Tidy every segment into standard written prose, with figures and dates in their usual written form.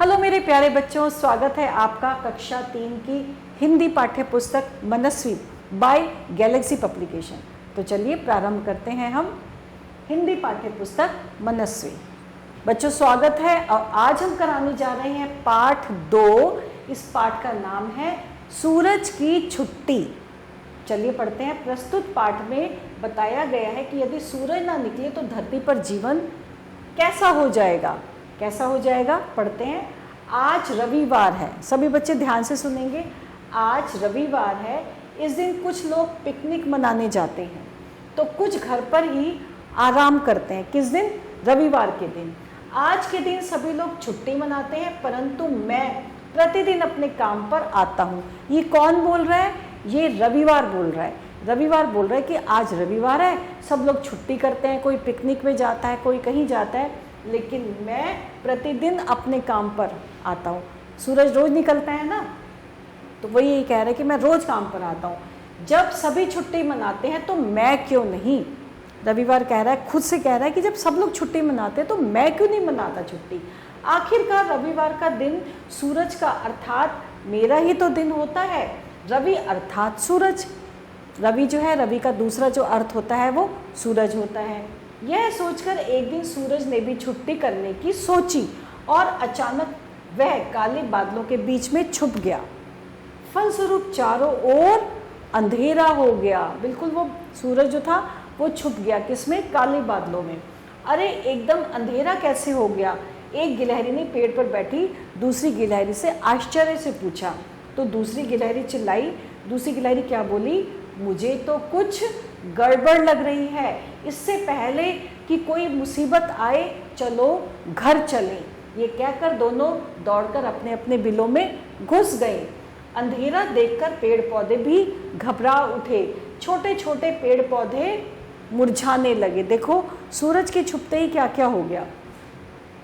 Hello मेरे प्यारे बच्चों, स्वागत है आपका कक्षा 3 की हिंदी पाठ्य पुस्तक मनस्वी बाय गैलेक्सी पब्लिकेशन। तो चलिए प्रारंभ करते हैं हम हिंदी पाठ्य पुस्तक मनस्वी। बच्चों स्वागत है और आज हम कराने जा रहे हैं पाठ 2। इस पाठ का नाम है सूरज की छुट्टी। चलिए पढ़ते हैं। प्रस्तुत पाठ में बताया गया है कि यदि सूरज ना निकले तो धरती पर जीवन कैसा हो जाएगा। कैसा हो जाएगा पढ़ते हैं। आज रविवार है, सभी बच्चे ध्यान से सुनेंगे। आज रविवार है, इस दिन कुछ लोग पिकनिक मनाने जाते हैं तो कुछ घर पर ही आराम करते हैं। किस दिन? रविवार के दिन। आज के दिन सभी लोग छुट्टी मनाते हैं, परंतु मैं प्रतिदिन अपने काम पर आता हूँ। ये कौन बोल रहा है? ये रविवार बोल रहा है। रविवार बोल रहा है कि आज रविवार है, सब लोग छुट्टी करते हैं, कोई पिकनिक में जाता है, कोई कहीं जाता है, लेकिन मैं प्रतिदिन अपने काम पर आता हूँ। सूरज रोज निकलता है ना, तो वही यही कह रहा है कि मैं रोज काम पर आता हूँ। जब सभी छुट्टी मनाते हैं तो मैं क्यों नहीं? रविवार कह रहा है, खुद से कह रहा है कि जब सब लोग छुट्टी मनाते हैं तो मैं क्यों नहीं मनाता छुट्टी। आखिरकार रविवार का दिन सूरज का अर्थात मेरा ही तो दिन होता है। रवि अर्थात सूरज। रवि जो है, रवि का दूसरा जो अर्थ होता है वो सूरज होता है। यह सोचकर एक दिन सूरज ने भी छुट्टी करने की सोची और अचानक वह काले बादलों के बीच में छुप गया। फलस्वरूप चारों ओर अंधेरा हो गया। बिल्कुल वो सूरज जो था वो छुप गया। किसमें? काले बादलों में। अरे एकदम अंधेरा कैसे हो गया? एक गिलहरी ने पेड़ पर बैठी दूसरी गिलहरी से आश्चर्य से पूछा। तो दूसरी गिलहरी चिल्लाई। दूसरी गिलहरी क्या बोली? मुझे तो कुछ गड़बड़ लग रही है। इससे पहले कि कोई मुसीबत आए चलो घर चलें। ये कहकर दोनों दौड़कर अपने अपने बिलों में घुस गए। अंधेरा देखकर पेड़ पौधे भी घबरा उठे। छोटे छोटे पेड़ पौधे मुरझाने लगे। देखो सूरज के छुपते ही क्या क्या हो गया।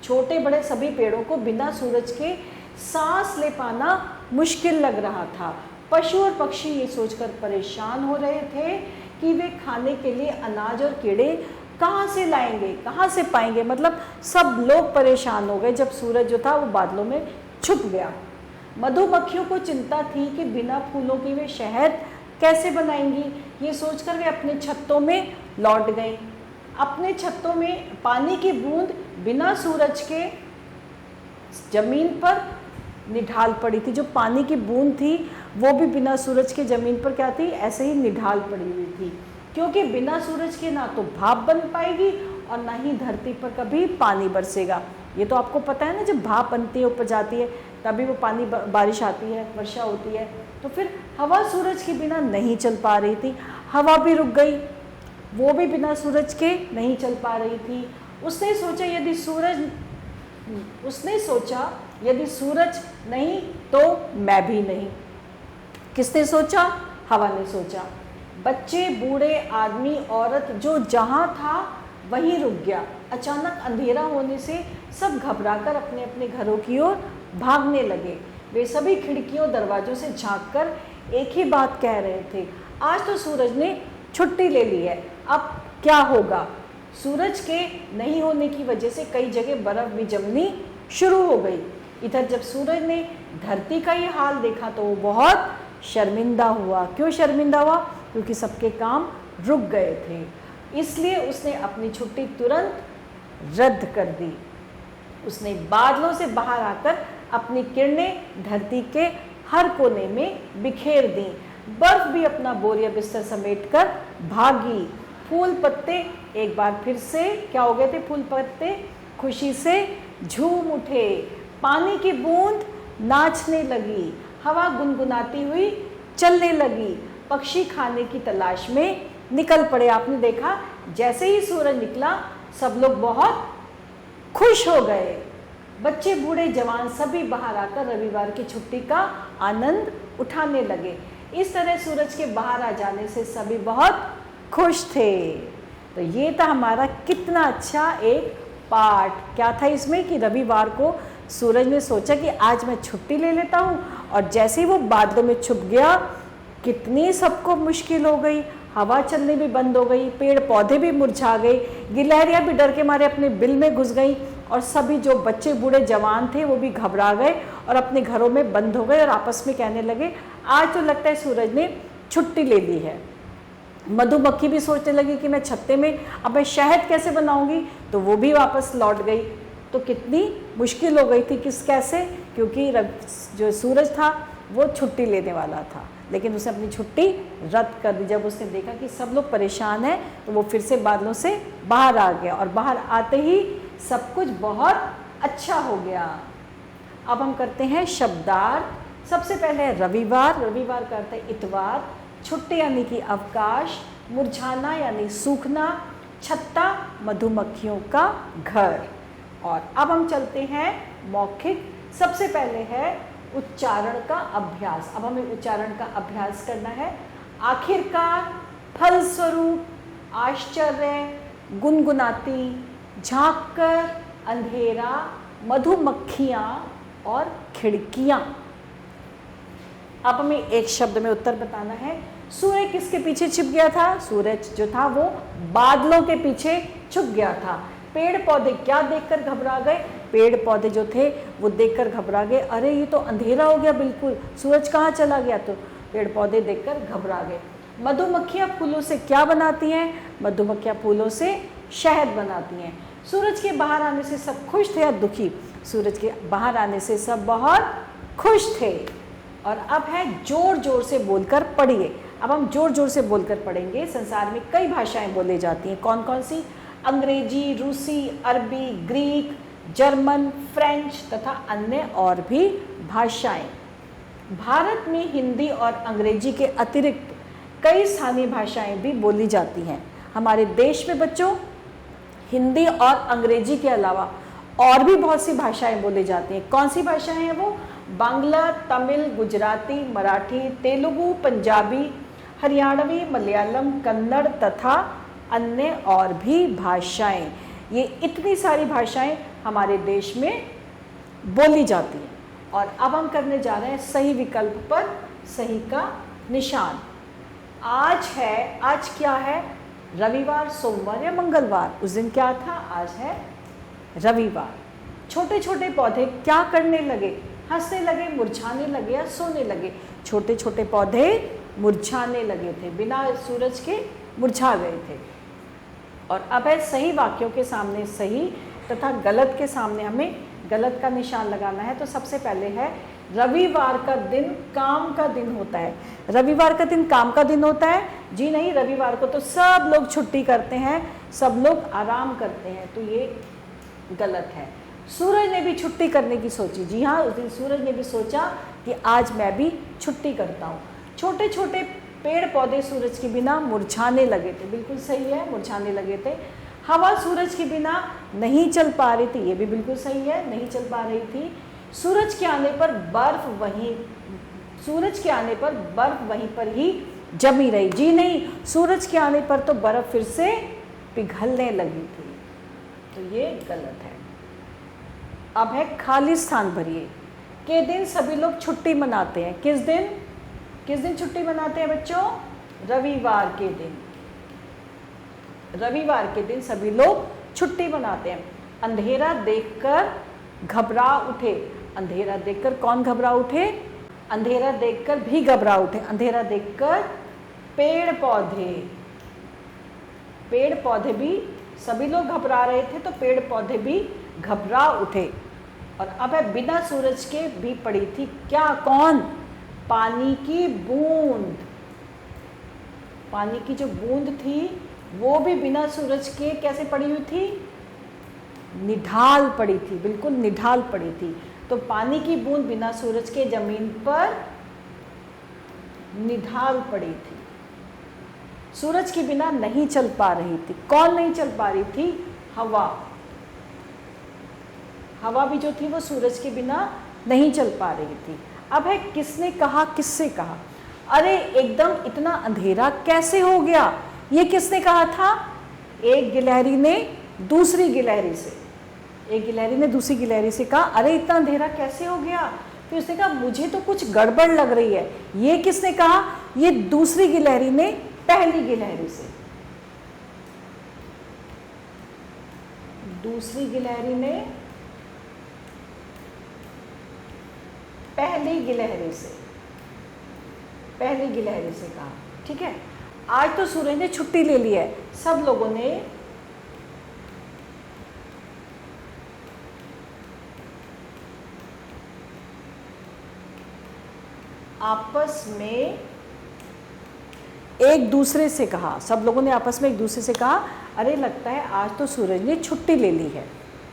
छोटे बड़े सभी पेड़ों को बिना सूरज के सांस ले पाना मुश्किल लग रहा था। पशु और पक्षी ये सोचकर परेशान हो रहे थे कि वे खाने के लिए अनाज और कीड़े कहाँ से लाएंगे, कहाँ से पाएंगे। मतलब सब लोग परेशान हो गए जब सूरज जो था वो बादलों में छुप गया। मधुमक्खियों को चिंता थी कि बिना फूलों की वे शहद कैसे बनाएंगी। ये सोचकर वे अपने छत्तों में लौट गए। अपने छत्तों में पानी की बूंद बिना सूरज के जमीन पर निढाल पड़ी थी। जो पानी की बूंद थी वो भी बिना सूरज के जमीन पर क्या थी? ऐसे ही निढाल पड़ी हुई थी, क्योंकि बिना सूरज के ना तो भाप बन पाएगी और ना ही धरती पर कभी पानी बरसेगा। ये तो आपको पता है ना, जब भाप बनती है ऊपर जाती है तभी वो पानी बारिश आती है, वर्षा होती है। तो फिर हवा सूरज के बिना नहीं चल पा रही थी। हवा भी रुक गई, वो भी बिना सूरज के नहीं चल पा रही थी। उसने सोचा यदि सूरज नहीं तो मैं भी नहीं। किसने सोचा? हवा ने सोचा। बच्चे, बूढ़े, आदमी, औरत जो जहाँ था वहीं रुक गया। अचानक अंधेरा होने से सब घबराकर अपने अपने घरों की ओर भागने लगे। वे सभी खिड़कियों दरवाजों से झांककर एक ही बात कह रहे थे, आज तो सूरज ने छुट्टी ले ली है, अब क्या होगा। सूरज के नहीं होने की वजह से कई जगह बर्फ भी जमनी शुरू हो गई। इधर जब सूरज ने धरती का ये हाल देखा तो वो बहुत शर्मिंदा हुआ। क्यों शर्मिंदा हुआ? क्योंकि सबके काम रुक गए थे। इसलिए उसने अपनी छुट्टी तुरंत रद्द कर दी। उसने बादलों से बाहर आकर अपनी किरणें धरती के हर कोने में बिखेर दी। बर्फ भी अपना बोरिया बिस्तर समेटकर भागी। फूल पत्ते एक बार फिर से क्या हो गए थे? फूल पत्ते खुशी से झूम उठे। पानी की बूंद नाचने लगी। हवा गुनगुनाती हुई चलने लगी। पक्षी खाने की तलाश में निकल पड़े। आपने देखा जैसे ही सूरज निकला सब लोग बहुत खुश हो गए। बच्चे, बूढ़े, जवान सभी बाहर आकर रविवार की छुट्टी का आनंद उठाने लगे। इस तरह सूरज के बाहर आ जाने से सभी बहुत खुश थे। तो ये था हमारा कितना अच्छा एक पाठ। क्या था इसमें कि रविवार को सूरज ने सोचा कि आज मैं छुट्टी ले लेता हूँ, और जैसे ही वो बादलों में छुप गया कितनी सबको मुश्किल हो गई। हवा चलनी भी बंद हो गई, पेड़ पौधे भी मुरझा गए, गिलहरियाँ भी डर के मारे अपने बिल में घुस गई। और सभी जो बच्चे बूढ़े जवान थे वो भी घबरा गए और अपने घरों में बंद हो गए और आपस में कहने लगे आज तो लगता है सूरज ने छुट्टी ले ली है। मधुमक्खी भी सोचने लगी कि मैं छत्ते में अब मैं शहद कैसे बनाऊंगी, तो वो भी वापस लौट गई। तो कितनी मुश्किल हो गई थी कैसे, क्योंकि जो सूरज था वो छुट्टी लेने वाला था, लेकिन उसने अपनी छुट्टी रद्द कर दी। जब उसने देखा कि सब लोग परेशान हैं तो वो फिर से बादलों से बाहर आ गया और बाहर आते ही सब कुछ बहुत अच्छा हो गया। अब हम करते हैं शब्दार्थ। सबसे पहले है रविवार। रविवार का अर्थ है इतवार। छुट्टी यानी कि अवकाश। मुरझाना यानी सूखना। छत्ता मधुमक्खियों का घर। और अब हम चलते हैं मौखिक। सबसे पहले है उच्चारण का अभ्यास। अब हमें उच्चारण का अभ्यास करना है। आखिरकार, फलस्वरूप, आश्चर्य, गुनगुनाती, झांककर, अंधेरा, मधुमक्खियाँ और खिड़कियाँ। अब हमें एक शब्द में उत्तर बताना है। सूर्य किसके पीछे छिप गया था? सूरज जो था वो बादलों के पीछे छुप गया था। पेड़ पौधे क्या देखकर घबरा गए? पेड़ पौधे जो थे वो देखकर घबरा गए, अरे ये तो अंधेरा हो गया बिल्कुल, सूरज कहाँ चला गया? तो पेड़ पौधे देखकर घबरा गए। मधुमक्खियाँ फूलों से क्या बनाती हैं? मधुमक्खियाँ फूलों से शहद बनाती हैं। सूरज के बाहर आने से सब खुश थे या दुखी? सूरज के बाहर आने से सब बहुत खुश थे। और अब है जोर जोर से बोलकर पढ़िए। अब हम जोर जोर से बोलकर पढ़ेंगे। संसार में कई भाषाएं बोली जाती हैं। कौन कौन सी? अंग्रेजी, रूसी, अरबी, ग्रीक, जर्मन, फ्रेंच तथा अन्य और भी भाषाएं। भारत में हिंदी और अंग्रेजी के अतिरिक्त कई स्थानीय भाषाएं भी बोली जाती हैं। हमारे देश में बच्चों हिंदी और अंग्रेजी के अलावा और भी बहुत सी भाषाएं बोली जाती हैं। कौन सी भाषाएं हैं वो? बांग्ला, तमिल, गुजराती, मराठी, तेलुगु, पंजाबी, हरियाणवी, मलयालम, कन्नड़ तथा अन्य और भी भाषाएं। ये इतनी सारी भाषाएं हमारे देश में बोली जाती हैं। और अब हम करने जा रहे हैं सही विकल्प पर सही का निशान। आज है, आज क्या है? रविवार, सोमवार या मंगलवार? उस दिन क्या था? आज है रविवार। छोटे छोटे पौधे क्या करने लगे? हंसने लगे, मुरझाने लगे या सोने लगे? छोटे छोटे पौधे मुरझाने लगे थे, बिना सूरज के मुरझा गए थे। और अब है सही वाक्यों के सामने सही तथा गलत के सामने हमें गलत का निशान लगाना है। तो सबसे पहले है रविवार का दिन काम का दिन होता है। रविवार का दिन काम का दिन होता है? जी नहीं, रविवार को तो सब लोग छुट्टी करते हैं, सब लोग आराम करते हैं, तो ये गलत है। सूरज ने भी छुट्टी करने की सोची। जी हाँ, उस दिन सूरज ने भी सोचा कि आज मैं भी छुट्टी करता हूँ। छोटे छोटे पेड़ पौधे सूरज के बिना मुरझाने लगे थे। बिल्कुल सही है, मुरझाने लगे थे। हवा सूरज के बिना नहीं चल पा रही थी। ये भी बिल्कुल सही है, नहीं चल पा रही थी। सूरज के आने पर बर्फ वहीं पर ही जमी रही। जी नहीं, सूरज के आने पर तो बर्फ फिर से पिघलने लगी थी, तो ये गलत है। अब है खाली स्थान भरिए। के दिन सभी लोग छुट्टी मनाते हैं? किस दिन छुट्टी मनाते हैं बच्चों? रविवार के दिन। रविवार के दिन सभी लोग छुट्टी मनाते हैं। अंधेरा देखकर घबरा उठे। अंधेरा देखकर कौन घबरा उठे? अंधेरा देखकर भी घबरा उठे। अंधेरा देखकर पेड़ पौधे भी, सभी लोग घबरा रहे थे तो पेड़ पौधे भी घबरा उठे। और अब है बिना सूरज के भी पड़ी थी क्या? कौन? पानी की बूंद। पानी की जो बूंद थी वो भी बिना सूरज के कैसे पड़ी हुई थी? निढाल पड़ी थी, बिल्कुल निढाल पड़ी थी। तो पानी की बूंद बिना सूरज के जमीन पर निढाल पड़ी थी। सूरज के बिना नहीं चल पा रही थी। कौन नहीं चल पा रही थी? हवा। हवा भी जो थी वो सूरज के बिना नहीं चल पा रही थी। अब है किसने कहा, किससे कहा? अरे एकदम इतना अंधेरा कैसे हो गया? ये किसने कहा था? एक गिलहरी ने दूसरी गिलहरी से कहा अरे इतना अंधेरा कैसे हो गया? फिर उसने कहा मुझे तो कुछ गड़बड़ लग रही है। ये किसने कहा? ये दूसरी गिलहरी ने पहली गिलहरी से। दूसरी गिलहरी ने पहली गिलहरी से कहा। ठीक है, आज तो सूरज ने छुट्टी ले ली है। सब लोगों ने आपस में एक दूसरे से कहा, सब लोगों ने आपस में एक दूसरे से कहा, अरे लगता है आज तो सूरज ने छुट्टी ले ली है।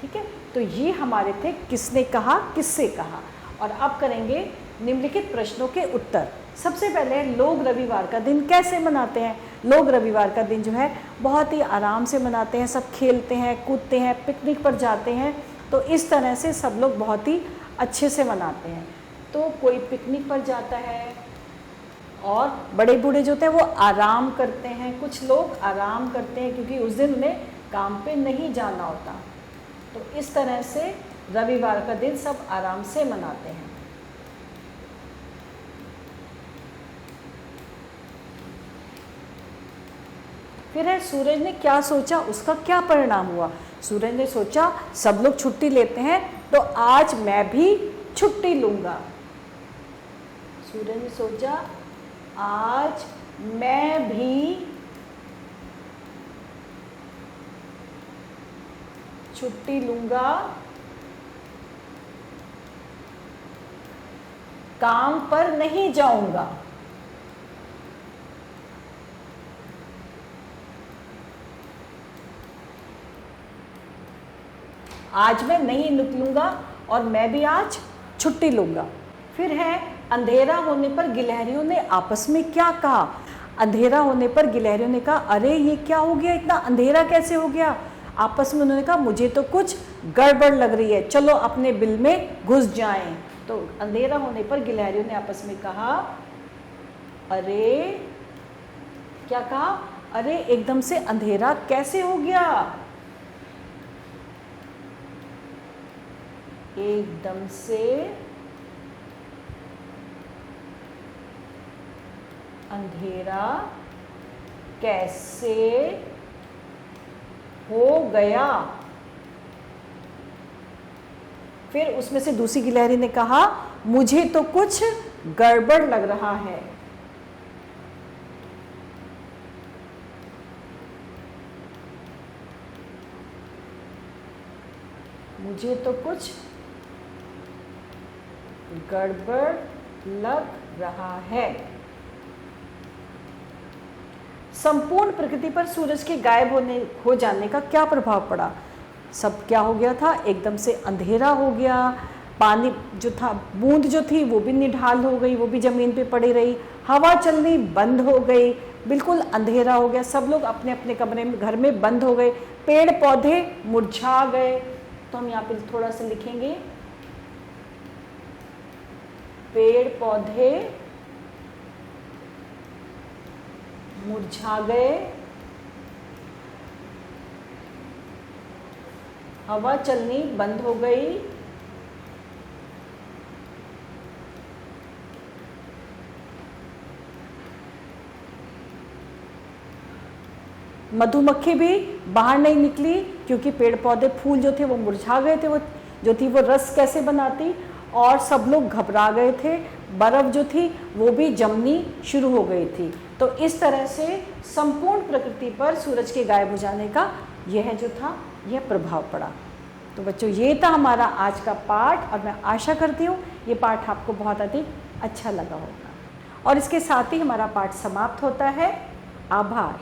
ठीक है, तो ये हमारे थे किसने कहा, किससे कहा। और अब करेंगे निम्नलिखित प्रश्नों के उत्तर। सबसे पहले लोग रविवार का दिन कैसे मनाते हैं। लोग रविवार का दिन जो है बहुत ही आराम से मनाते हैं, सब खेलते हैं, कूदते हैं, पिकनिक पर जाते हैं। तो इस तरह से सब लोग बहुत ही अच्छे से मनाते हैं। तो कोई पिकनिक पर जाता है और बड़े बूढ़े जो होते हैं वो आराम करते हैं। कुछ लोग आराम करते हैं क्योंकि उस दिन उन्हें काम पे नहीं जाना होता। तो इस तरह से रविवार का दिन सब आराम से मनाते हैं। फिर है सूरज ने क्या सोचा, उसका क्या परिणाम हुआ। सूरज ने सोचा सब लोग छुट्टी लेते हैं तो आज मैं भी छुट्टी लूंगा। सूरज ने सोचा आज मैं भी छुट्टी लूंगा, काम पर नहीं जाऊंगा। आज मैं नहीं निकलूंगा और मैं भी आज छुट्टी लूंगा। फिर है अंधेरा होने पर गिलहरियों ने आपस में क्या कहा। अंधेरा होने पर गिलहरियों ने कहा, अरे ये क्या हो गया, इतना अंधेरा कैसे हो गया। आपस में उन्होंने कहा मुझे तो कुछ गड़बड़ लग रही है, चलो अपने बिल में घुस जाएं। तो अंधेरा होने पर गिलहरियों ने आपस में कहा, अरे क्या कहा, अरे एकदम से अंधेरा कैसे हो गया, एकदम से अंधेरा कैसे हो गया। फिर उसमें से दूसरी गिलहरी ने कहा, मुझे तो कुछ गड़बड़ लग रहा है। मुझे तो कुछ गड़बड़ लग रहा है। संपूर्ण प्रकृति पर सूरज के गायब हो जाने का क्या प्रभाव पड़ा। सब क्या हो गया था, एकदम से अंधेरा हो गया। पानी जो था, बूंद जो थी वो भी निढाल हो गई, वो भी जमीन पे पड़ी रही। हवा चलनी बंद हो गई, बिल्कुल अंधेरा हो गया। सब लोग अपने अपने कमरे में, घर में बंद हो गए। पेड़ पौधे मुरझा गए। तो हम यहाँ पे थोड़ा सा लिखेंगे, पेड़ पौधे मुरझा गए, हवा चलनी बंद हो गई, मधुमक्खी भी बाहर नहीं निकली क्योंकि पेड़ पौधे, फूल जो थे वो मुरझा गए थे। वो जो थी वो रस कैसे बनाती, और सब लोग घबरा गए थे। बर्फ जो थी वो भी जमनी शुरू हो गई थी। तो इस तरह से संपूर्ण प्रकृति पर सूरज के गायब हो जाने का यह जो था यह प्रभाव पड़ा। तो बच्चों, ये था हमारा आज का पाठ, और मैं आशा करती हूँ ये पाठ आपको बहुत अधिक अच्छा लगा होगा। और इसके साथ ही हमारा पाठ समाप्त होता है। आभार।